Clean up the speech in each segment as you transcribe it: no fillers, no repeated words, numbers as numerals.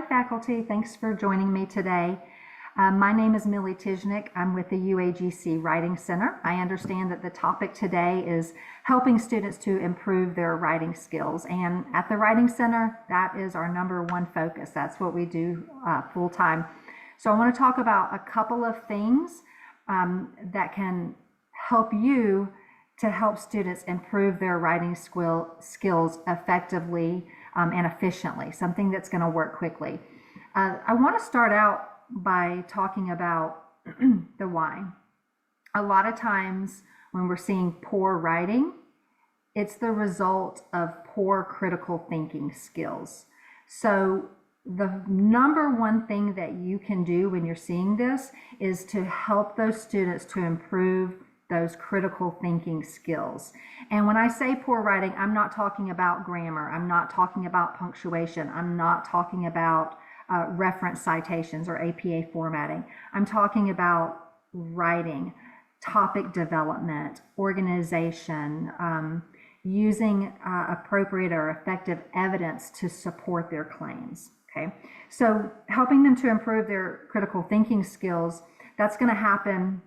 faculty. Thanks for joining me today. My name is Millie Tyznik. I'm with the UAGC Writing Center. I understand that the topic today is helping students to improve their writing skills. And at the Writing Center, that is our #1 focus. That's what we do full time. So I want to talk about a couple of things that can help you to help students improve their writing skills effectively and efficiently, something that's going to work quickly. I want to start out by talking about the why. A lot of times when we're seeing poor writing, it's the result of poor critical thinking skills. So the #1 thing that you can do when you're seeing this is to help those students to improve those critical thinking skills. And when I say poor writing, I'm not talking about grammar. I'm not talking about punctuation. I'm not talking about reference citations or APA formatting. I'm talking about writing, topic development, organization, using appropriate or effective evidence to support their claims. Okay, so helping them to improve their critical thinking skills, that's going to happen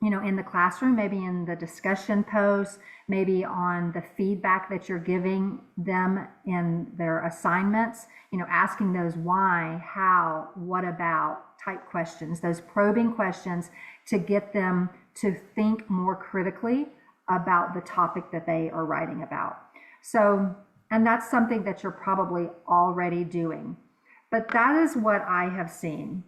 in the classroom, maybe in the discussion posts, maybe on the feedback that you're giving them in their assignments, asking those why, how, what about type questions, those probing questions to get them to think more critically about the topic that they are writing about. So, and that's something that you're probably already doing. But that is what I have seen.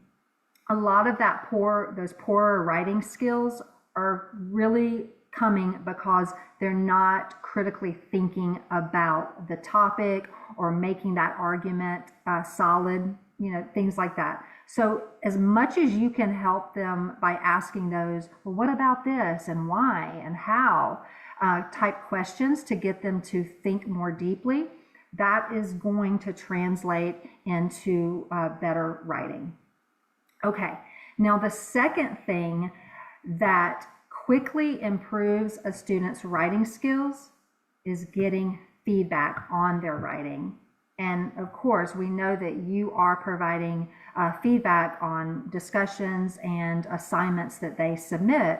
A lot of those poorer writing skills are really coming because they're not critically thinking about the topic or making that argument solid, things like that. So as much as you can help them by asking those, well, what about this and why and how type questions to get them to think more deeply, that is going to translate into better writing. Okay, now the second thing that quickly improves a student's writing skills is getting feedback on their writing. And of course, we know that you are providing feedback on discussions and assignments that they submit.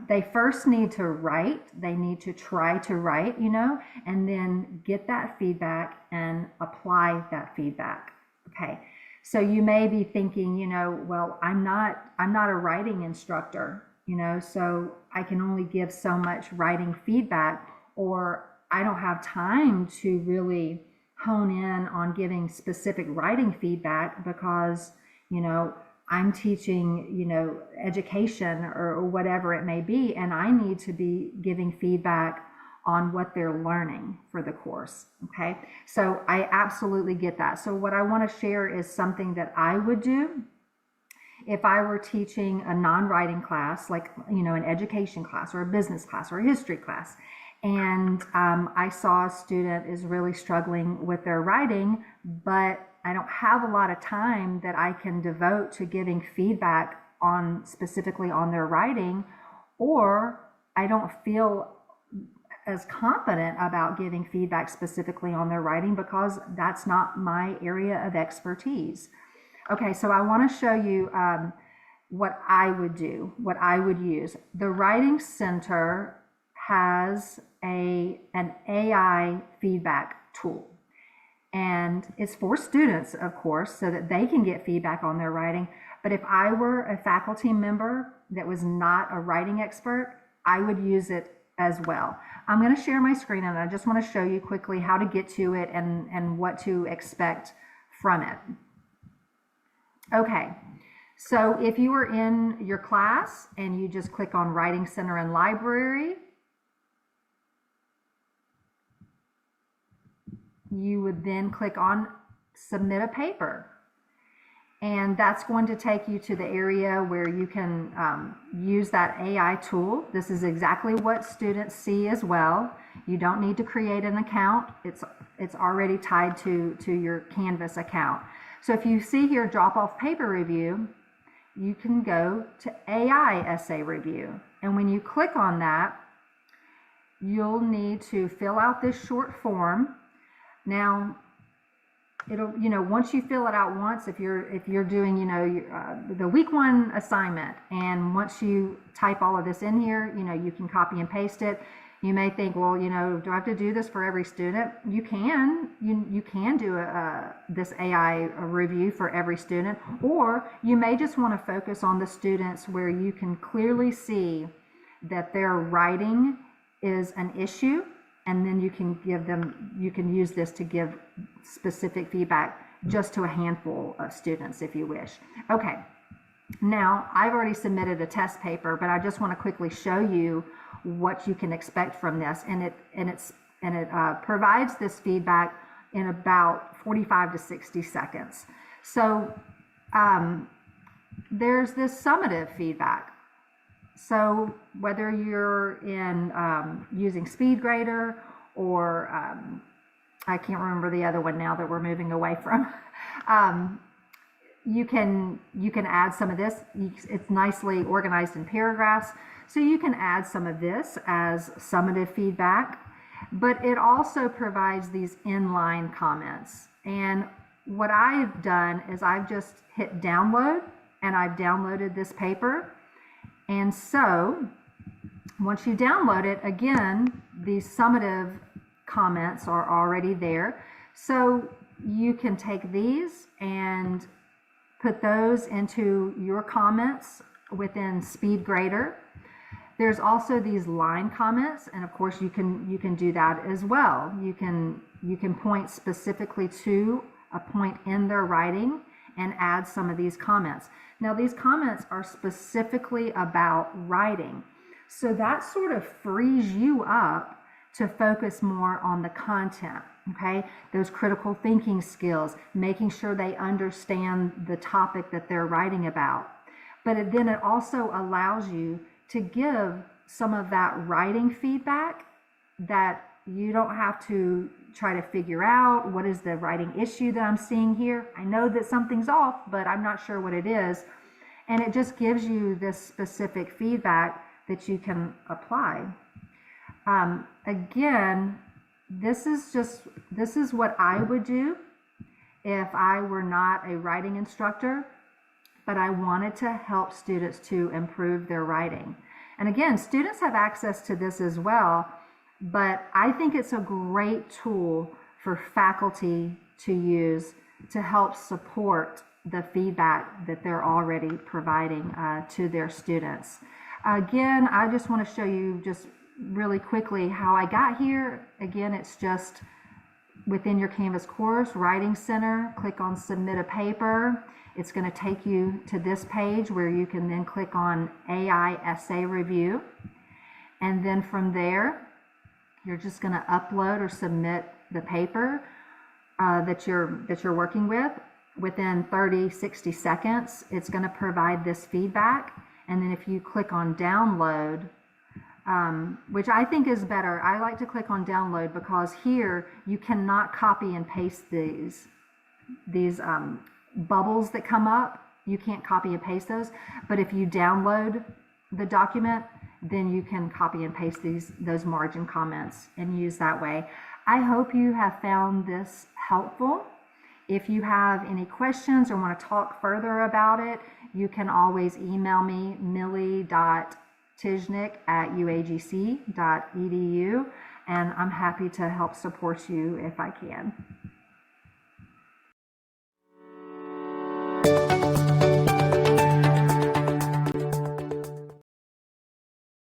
They first need to write, they need to try to write, and then get that feedback and apply that feedback. Okay. So you may be thinking, well, I'm not a writing instructor, so I can only give so much writing feedback, or I don't have time to really hone in on giving specific writing feedback because, I'm teaching, education or whatever it may be, and I need to be giving feedback on what they're learning for the course. Okay, so I absolutely get that. So what I want to share is something that I would do if I were teaching a non-writing class, like an education class or a business class or a history class, and I saw a student is really struggling with their writing, but I don't have a lot of time that I can devote to giving feedback on specifically on their writing, or I don't feel as confident about giving feedback specifically on their writing because that's not my area of expertise. Okay, so I want to show you what I would do, what I would use. The Writing Center has an AI feedback tool. And it's for students, of course, so that they can get feedback on their writing. But if I were a faculty member that was not a writing expert, I would use it as well. I'm going to share my screen, and I just want to show you quickly how to get to it and what to expect from it. Okay, so if you were in your class and you just click on Writing Center and Library, you would then click on Submit a Paper. And that's going to take you to the area where you can use that AI tool. This is exactly what students see as well. You don't need to create an account. It's already tied to your Canvas account. So if you see here drop-off paper review, you can go to AI essay review. And when you click on that, you'll need to fill out this short form. Now, it'll, once you fill it out once, if you're doing, the week 1 assignment, and once you type all of this in here, you can copy and paste it. You may think, well, do I have to do this for every student? You can. You can do this AI review for every student, or you may just want to focus on the students where you can clearly see that their writing is an issue, and then you can use this to give specific feedback just to a handful of students if you wish. Okay, now I've already submitted a test paper, but I just want to quickly show you what you can expect from this, and it provides this feedback in about 45 to 60 seconds. So there's this summative feedback. So whether you're in using SpeedGrader or I can't remember the other one now that we're moving away from, you can add some of this. It's nicely organized in paragraphs, so you can add some of this as summative feedback, but it also provides these inline comments. And what I've done is I've just hit download, and I've downloaded this paper. And so once you download it, again, these summative comments are already there. So you can take these and put those into your comments within SpeedGrader. There's also these line comments, and of course you can do that as well. You can point specifically to a point in their writing and add some of these comments. Now these comments are specifically about writing, so that sort of frees you up to focus more on the content, okay? Those critical thinking skills, making sure they understand the topic that they're writing about. But then it also allows you to give some of that writing feedback that you don't have to try to figure out what is the writing issue that I'm seeing here. I know that something's off, but I'm not sure what it is. And it just gives you this specific feedback that you can apply. Again, this is what I would do if I were not a writing instructor, but I wanted to help students to improve their writing. And again, students have access to this as well, but I think it's a great tool for faculty to use to help support the feedback that they're already providing to their students. Again, I just want to show you just really quickly how I got here. Again, it's just within your Canvas course, Writing Center, click on Submit a Paper. It's going to take you to this page where you can then click on AI Essay Review. And then from there, you're just going to upload or submit the paper that you're working with. Within 30, 60 seconds, it's going to provide this feedback. And then if you click on download, which I think is better, I like to click on download because here you cannot copy and paste these bubbles that come up. You can't copy and paste those. But if you download the document, then you can copy and paste those margin comments and use that way. I hope you have found this helpful. If you have any questions or want to talk further about it, you can always email me, millie.tyznik@uagc.edu, and I'm happy to help support you if I can.